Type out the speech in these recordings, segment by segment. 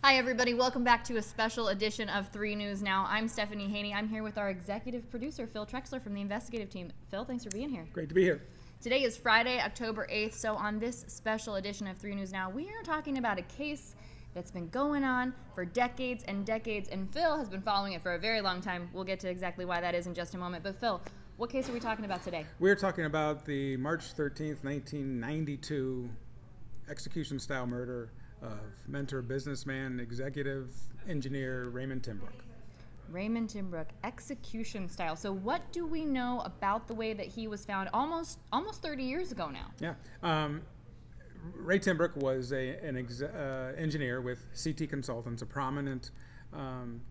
Hi, everybody. Welcome back to a special edition of 3 News Now. I'm Stephanie Haney. I'm here with our executive producer, Phil Trexler from the Investigative team. Phil, thanks for being here. Great to be here. Today is Friday, October 8th, so on this special edition of 3 News Now, we are talking about a case that's been going on for decades and decades, and Phil has been following it for a very long time. We'll get to exactly why that is in just a moment. But Phil, what case are we talking about today? We're talking about the March 13th, 1992 execution-style murder of mentor, businessman, executive engineer Raymond Timbrook. Raymond Timbrook, execution style. So what do we know about the way that he was found almost 30 years ago now? Yeah. Ray Timbrook was an engineer with CT Consultants, a prominent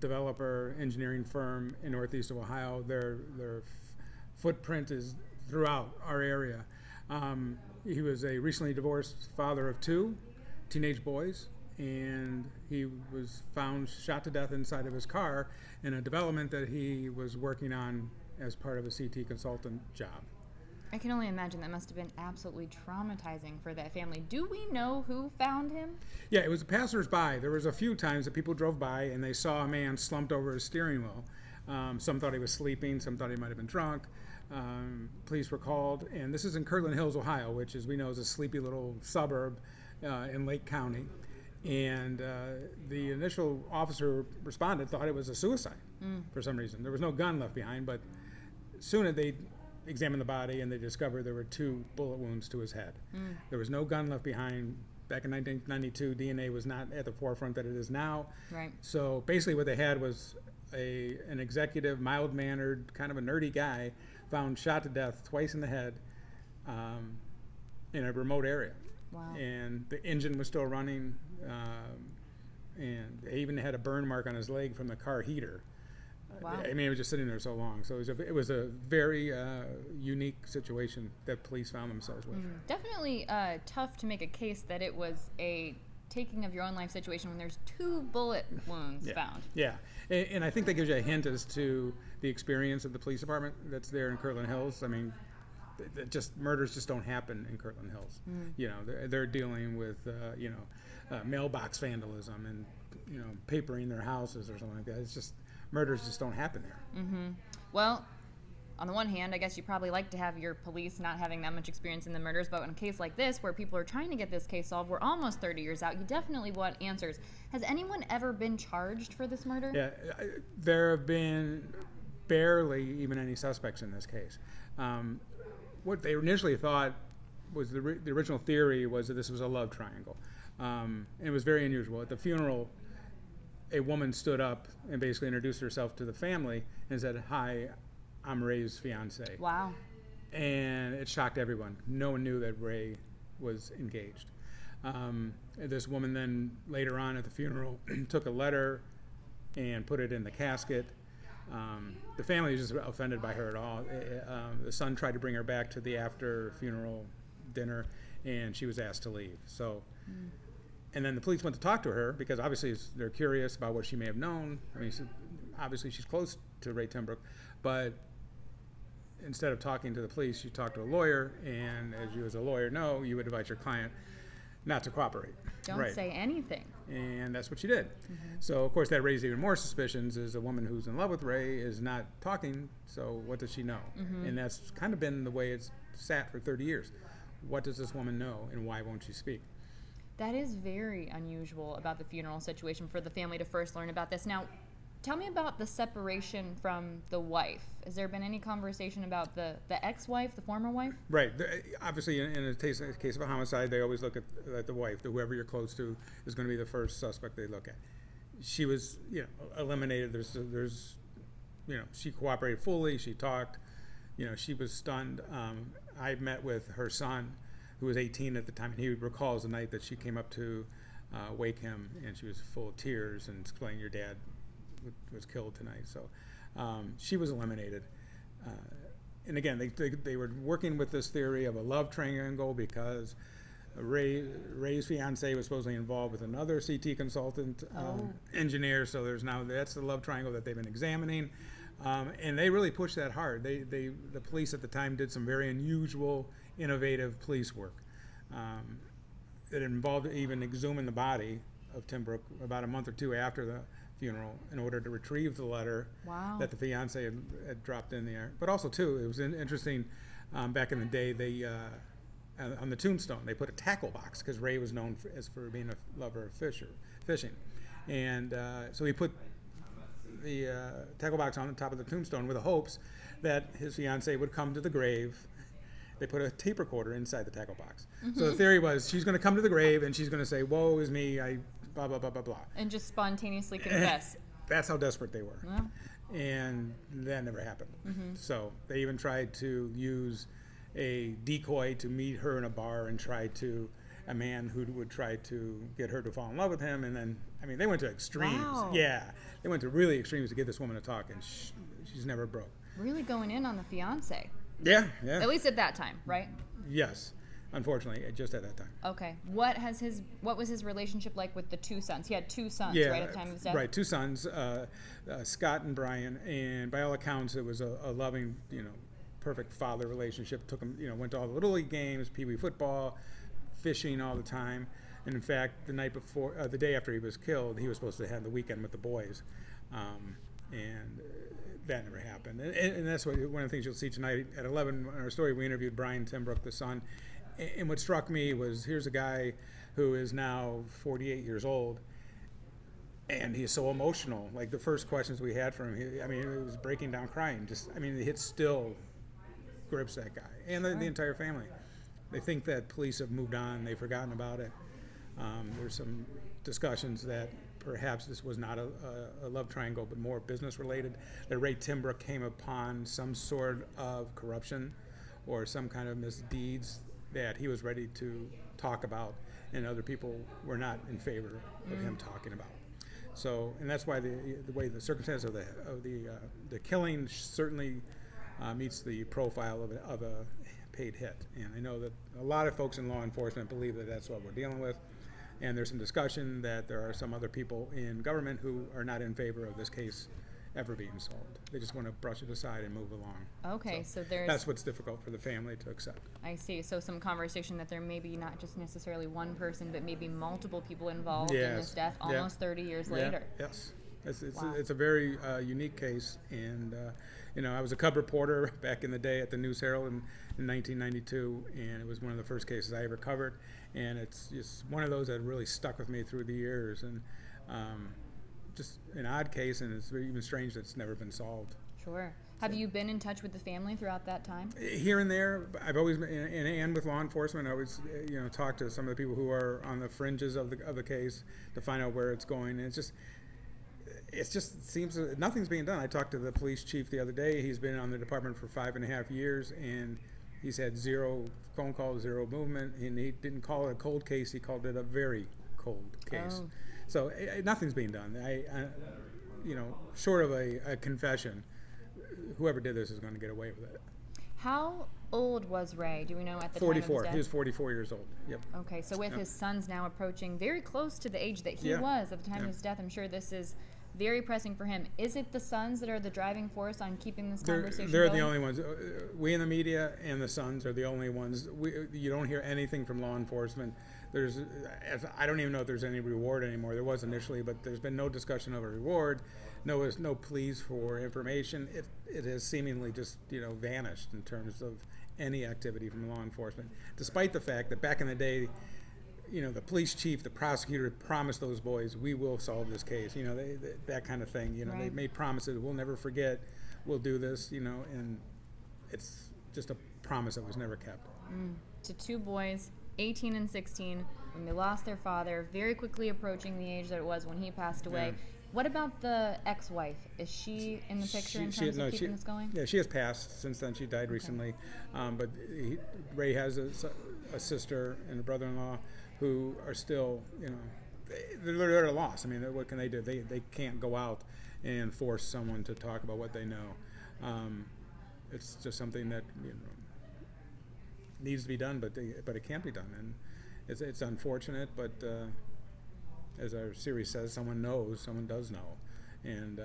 developer engineering firm in northeast of Ohio. Their footprint is throughout our area. He was a recently divorced father of 2 teenage boys, and he was found shot to death inside of his car in a development that he was working on as part of a CT consultant job. I can only imagine that must have been absolutely traumatizing for that family. Do we know who found him? Yeah, it was a passersby. There was a few times that people drove by and they saw a man slumped over his steering wheel. Some thought he was sleeping, some thought he might have been drunk. Police were called, and this is in Kirtland Hills, Ohio, which, as we know, is a sleepy little suburb in Lake County. And the initial officer responded, thought it was a suicide for some reason. There was no gun left behind, but soon as they examined the body and they discovered there were 2 bullet wounds to his head. There was no gun left behind. Back in 1992, DNA was not at the forefront that it is now. Right. So basically what they had was an executive, mild-mannered, kind of a nerdy guy found shot to death twice in the head in a remote area. Wow. And the engine was still running, and they even had a burn mark on his leg from the car heater. Wow. I mean, it was just sitting there so long. So it was a very unique situation that police found themselves with. Definitely tough to make a case that it was a taking of your own life situation when there's 2 bullet wounds found. Yeah, and I think that gives you a hint as to the experience of the police department that's there in Kirtland Hills. I mean, murders just don't happen in Kirtland Hills. You know, they're dealing with mailbox vandalism and papering their houses or something like that. It's just murders just don't happen there. Well, on the one hand, I guess you probably like to have your police not having that much experience in the murders, but in a case like this where people are trying to get this case solved, we're almost 30 years out, you definitely want answers. Has anyone ever been charged for this murder? Yeah, there have been barely even any suspects in this case. What they initially thought was the original theory was that this was a love triangle. And it was very unusual. At the funeral, a woman stood up and basically introduced herself to the family and said, "Hi, I'm Ray's fiance." Wow. And it shocked everyone. No one knew that Ray was engaged. This woman then later on at the funeral took a letter and put it in the casket. The family was just offended by her at all. The son tried to bring her back to the after funeral dinner, and she was asked to leave. So, and then the police went to talk to her because obviously they're curious about what she may have known. I mean, obviously she's close to Ray Timbrook, but instead of talking to the police, she talked to a lawyer, and as you as a lawyer know, you would advise your client not to cooperate. Don't say anything. And that's what she did. So, of course, that raised even more suspicions. Is a woman who's in love with Ray is not talking, so what does she know? And that's kind of been the way it's sat for 30 years. What does this woman know, and why won't she speak? That is very unusual about the funeral situation for the family to first learn about this. Now, tell me about the separation from the wife. Has there been any conversation about the ex-wife, the former wife? Right. Obviously, in a case of a homicide, they always look at the wife. Whoever you're close to is going to be the first suspect they look at. She was, eliminated. There's, she cooperated fully. She talked. She was stunned. I met with her son, who was 18 at the time, and he recalls the night that she came up to wake him, and she was full of tears and explaining, "Your dad was killed tonight." So she was eliminated. And again, they were working with this theory of a love triangle because Ray's fiance was supposedly involved with another CT consultant engineer. So that's the love triangle that they've been examining. And they really pushed that hard. The police at the time did some very unusual, innovative police work. It involved even exhuming the body of Timbrook about a month or two after the funeral in order to retrieve the letter Wow. that the fiance had dropped in there. But also, too, it was interesting, back in the day, they on the tombstone, they put a tackle box because Ray was known for being a lover of fishing. And so he put the tackle box on the top of the tombstone with the hopes that his fiance would come to the grave. They put a tape recorder inside the tackle box. Mm-hmm. So the theory was she's going to come to the grave and she's going to say, "Woe is me, I blah, blah, blah, blah, blah." And just spontaneously confess. That's how desperate they were. Well. And that never happened. Mm-hmm. So they even tried to use a decoy to meet her in a bar and try to, a man who would try to get her to fall in love with him. And then, I mean, they went to extremes. Wow. Yeah. They went to really extremes to get this woman to talk, and she's never broke. Really going in on the fiance. Yeah. At least at that time, right? Yes. Unfortunately, just at that time. Okay. What was his relationship like with the two sons? He had two sons, right, at the time of his death? Right, two sons, Scott and Brian, and by all accounts, it was a loving, perfect father relationship. Took him, went to all the Little League games, Pee Wee football, fishing all the time. And in fact, the day after he was killed, he was supposed to have the weekend with the boys, and that never happened. And that's one of the things you'll see tonight at 11 in our story. We interviewed Raymond Timbrook, the son. And what struck me was, here's a guy who is now 48 years old, and he's so emotional. Like the first questions we had from him, he was breaking down crying. The hit still grips that guy and the entire family. They think that police have moved on, they've forgotten about it. There's some discussions that perhaps this was not a love triangle, but more business related, that Ray Timbrook came upon some sort of corruption or some kind of misdeeds that he was ready to talk about, and other people were not in favor of him talking about. So, and that's why the way the circumstance of the killing certainly meets the profile of a paid hit. And I know that a lot of folks in law enforcement believe that that's what we're dealing with. And there's some discussion that there are some other people in government who are not in favor of this case ever being solved. They just want to brush it aside and move along. Okay, so there's... That's what's difficult for the family to accept. I see. So some conversation that there may be not just necessarily one person, but maybe multiple people involved in this death almost 30 years later. Yes. Wow. It's a very unique case. And, I was a cub reporter back in the day at the News Herald in 1992, and it was one of the first cases I ever covered. And it's just one of those that really stuck with me through the years. And just an odd case, and it's even strange that it's never been solved. Sure. Have you been in touch with the family throughout that time? Here and there. I've always been, and with law enforcement, I always, talk to some of the people who are on the fringes of the case to find out where it's going. And it just seems that nothing's being done. I talked to the police chief the other day. He's been on the department for 5.5 years, and he's had 0 phone calls, 0 movement, and he didn't call it a cold case. He called it a very cold case. Oh. So nothing's being done. Short of a confession, whoever did this is going to get away with it. How old was Ray? Do we know at the 44. time of his death? He was 44 years old. Yep. Okay, so with his sons now approaching very close to the age that he was at the time of his death, I'm sure this is very pressing for him. Is it the sons that are the driving force on keeping this conversation They're going? the only ones. We in the media and the sons are the only ones. You don't hear anything from law enforcement. I don't even know if there's any reward anymore. There was initially, but there's been no discussion of a reward. No pleas for information. It has seemingly just vanished in terms of any activity from law enforcement, despite the fact that back in the day, the police chief, the prosecutor promised those boys, we will solve this case, that kind of thing. Right. They made promises, we'll never forget, we'll do this, and it's just a promise that was never kept. To 2 boys, 18 and 16, when they lost their father, very quickly approaching the age that it was when he passed away. Yeah. What about the ex-wife? Is she in the picture in terms of keeping this going? Yeah, she has passed since then. She died recently. But Ray has a sister and a brother-in-law who are still, they're at a loss. What can they do? They can't go out and force someone to talk about what they know. It's just something that needs to be done, but it can't be done, and it's unfortunate. But as our series says, someone knows, someone does know, and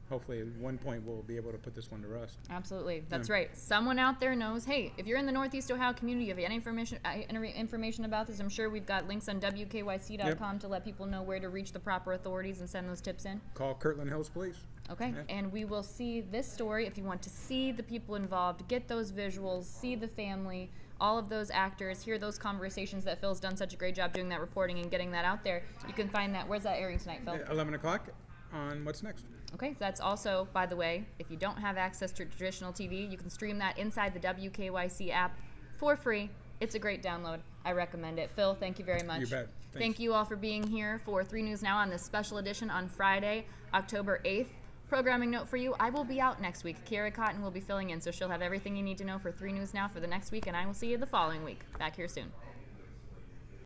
hopefully at one point we'll be able to put this one to rest. Absolutely. That's right. Someone out there knows, hey, if you're in the Northeast Ohio community, if you have any information about this, I'm sure we've got links on WKYC.com to let people know where to reach the proper authorities and send those tips in. Call Kirtland Hills Police. Okay, Yeah. and we will see this story. If you want to see the people involved, get those visuals, see the family, all of those actors, hear those conversations that Phil's done such a great job doing that reporting and getting that out there, you can find that. Where's that airing tonight, Phil? At 11 o'clock on What's Next. Okay, so that's also, by the way, if you don't have access to traditional TV, you can stream that inside the WKYC app for free. It's a great download. I recommend it. Phil, thank you very much. You bet. Thanks. Thank you all for being here for 3 News Now on this special edition on Friday, October 8th. Programming note for you, I will be out next week. Kiera Cotton will be filling in, so she'll have everything you need to know for 3 News Now for the next week, and I will see you the following week. Back here soon.